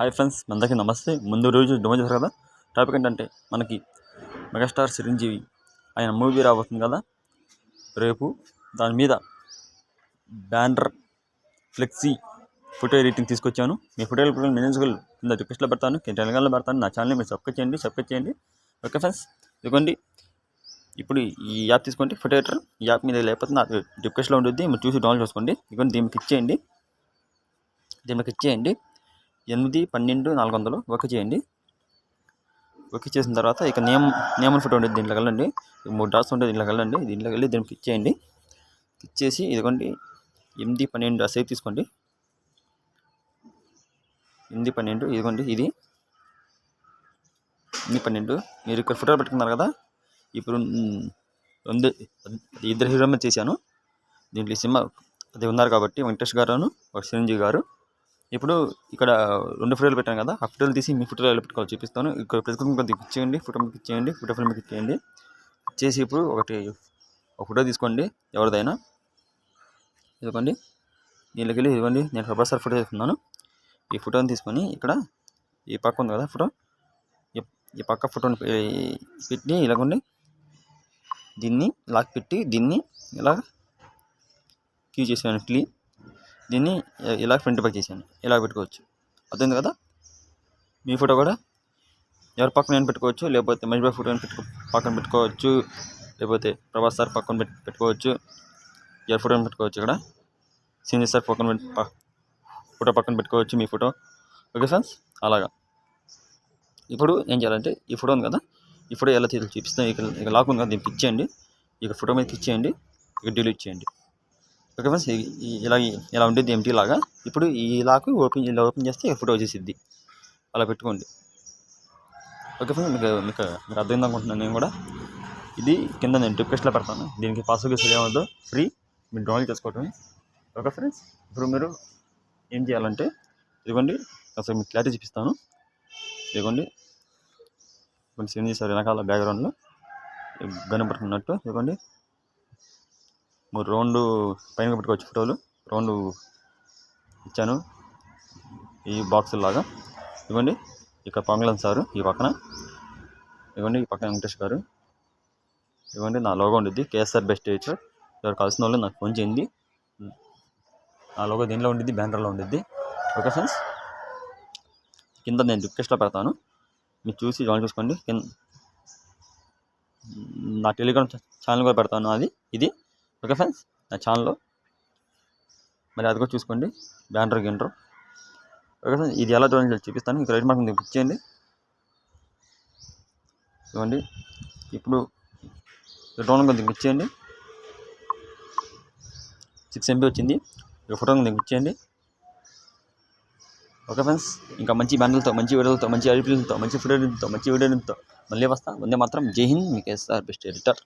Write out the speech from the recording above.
Hi friends, అందరికీ నమస్తే. ముందు రోజు డొమేజర్ కదా. టాపిక్ ఏంటంటే మనకి మెగాస్టార్ చిరంజీవి ఆయన మూవీ రాబోతుంది కదా రేపు. దాని మీద బ్యానర్, ఫ్లెక్సీ, ఫోటో ఎడిటింగ్ తీసుకొచ్చాను. మీ ఫోటో ఎడిటింగ్ మినిట్స్లో కింద రిక్వెస్ట్లో పెడతాను, టెలిగ్రామ్లో పెడతాను. నా ఛానల్ని మీరు సబ్స్క్రైబ్ చేయండి. ఓకే ఫ్రెండ్స్, ఇదిగోండి. ఇప్పుడు ఈ యాప్ తీసుకోండి, ఫోటో ఎడిటర్. ఈ యాప్ మీద లేకపోతే నాకు రిక్వెస్ట్లో ఉంటుంది, మీరు చూసి డౌన్లోడ్ చేసుకోండి. ఇదిగోండి, దీన్ని క్లిక్ చేయండి. 8/12/400 ఓకే చేయండి. ఓకే చేసిన తర్వాత ఇక నేమ్ ఫోటో ఉంటుంది, దీంట్లోకి వెళ్ళండి. 3 డాట్స్ ఉంటుంది, దీంట్లోకి వెళ్ళండి. దీంట్లోకి వెళ్ళి దీన్ని క్లిక్ చేయండి. క్లిక్ చేసి ఇదిగోండి 8/12 సేవ్ తీసుకోండి. 8/12 ఇదిగోండి, ఇది 8/12. మీరు ఇక్కడ ఫోటోలు పెట్టుకున్నారు కదా. ఇప్పుడు ఇద్దరు హీరో మీద చేశాను. దీంట్లో సినిమా అది ఉన్నారు కాబట్టి వెంకటేష్ గారును ఒక చిరంజీవి గారు. ఇప్పుడు ఇక్కడ 2 ఫోటోలు పెట్టాను కదా, ఆ ఫోటోలు తీసి మీ ఫోటోలు ఎలా పెట్టుకోవాలి చూపిస్తాను. ఇక్కడ ప్రతి క్లిక్ చేయండి, ఫోటో మీద క్లిక్ చేయండి, ఫోటో ఫిల్మ్ క్లిక్ చేయండి. చేసి ఇప్పుడు ఒక ఫోటో తీసుకోండి, ఎవరిదైనా. ఇదిగోండి, దీంట్లోకి వెళ్ళి ఇదిగోండి, నేను ప్రభాస్ సార్ ఫోటో తీసుకున్నాను. ఈ ఫోటోని తీసుకొని ఇక్కడ ఈ పక్క ఉంది కదా ఫోటో, ఈ పక్క ఫోటోని పెట్టి ఇలాగండి, దీన్ని ఇలా పెట్టి దీన్ని ఇలా క్యూ చేసాను క్లీ. దీన్ని ఇలా ఫ్రంట్ బ్యాక్ చేశాను, ఇలా పెట్టుకోవచ్చు. అర్థమైంది కదా. మీ ఫోటో కూడా ఎవరి పక్కన నేను పెట్టుకోవచ్చు, లేకపోతే మహేష్ ఫోటో పక్కన పెట్టుకోవచ్చు, లేకపోతే ప్రభాస్ సార్ పక్కన పెట్టుకోవచ్చు, ఎవరి ఫోటోని పెట్టుకోవచ్చు. ఇక్కడ సీనియర్ సార్ ఫోటో పక్కన పెట్టుకోవచ్చు మీ ఫోటో. ఓకే ఫ్రెండ్స్, అలాగా. ఇప్పుడు ఏం చేయాలంటే ఈ ఫోటో ఉంది కదా, ఈ ఫోటో ఎలా తీయాలో చూపిస్తాను. ఇక లాక్ ఉంది కదా, దీన్ని క్లిక్ చేయండి. ఇక ఫోటో మీద క్లిక్ చేయండి, ఇక డిలీట్ చేయండి. ఓకే ఫ్రెండ్స్, ఇలా ఉండేది ఎంటీ లాగా. ఇప్పుడు ఈ లాక్ ఓపెన్ చేస్తే ఫోటో వచ్చేసిద్ది. అలా పెట్టుకోండి. ఓకే ఫ్రెండ్స్, మీకు అర్థమైంది అనుకుంటున్నాను నేను కూడా. ఇది కింద నేను రిక్వెస్ట్లో పెడతాను. దీనికి పాస్వర్డ్ ఏమవుతుందో ఫ్రీ, మీరు డౌన్లోడ్ చేసుకోవటమే. ఓకే ఫ్రెండ్స్, ఇప్పుడు మీరు ఏం చేయాలంటే ఇదిగోండి, అసలు మీకు క్లారిటీ చూపిస్తాను. ఇదిగోండి, కొంచెం సేవ్ చేశారు వెనకాల బ్యాక్గ్రౌండ్లో గన్ పట్టుకున్నట్టు. ఇదిగోండి, 3 రౌండ్ పైన పెట్టుకోవచ్చు ఫోటోలు. రౌండ్ ఇచ్చాను ఈ బాక్సులాగా. ఇదిగోండి, ఇక్కడ పొంగలం సారు ఈ పక్కన, ఇదిగోండి ఈ పక్కన వెంకటేష్ గారు. ఇదిగోండి నా లోగో ఉండిద్ది, కేఎస్ఆర్ బెస్ట్ టీచర్. ఎవరు కావాల్సిన వాళ్ళు నాకు ఫోన్ చేయండి. నా లోగో దీనిలో ఉండిద్ది, బ్యానర్లో ఉండిద్ది. ఓకే ఫ్రెండ్స్, కింద నేను రిక్వెస్ట్లో పెడతాను, మీరు చూసి జాయిన్ చేసుకోండి. నా టెలిగ్రామ్ ఛానల్ కూడా పెడతాను, ఇది. ఓకే ఫ్రెండ్స్, నా ఛానల్లో మరి అది కూడా చూసుకోండి, బ్యానర్ గింటర్. ఓకే ఫ్రెండ్స్, ఇది ఎలా డౌన్లోడ్ చూపిస్తాను. ఇక్కడ రైట్ మార్క్ క్లిక్ చేయండి. ఇవ్వండి, ఇప్పుడు డౌన్లోడ్ క్లిక్ చేయండి. 6 MB వచ్చింది. ఇక ఫోటో క్లిక్ చేయండి. ఓకే ఫ్రెండ్స్, ఇంకా మంచి బ్యానర్లతో, మంచి వీడియోలతో, మంచి ఎడిటింగ్తో, మంచి ఫోటో ఎడిటింగ్తో, మంచి వీడియో ఎడిటింగ్తో మళ్ళీ వస్తా. వందే మాత్రం. జై హింద్, మీ కేఎస్ఆర్ బెస్ట్ ఎడిటర్.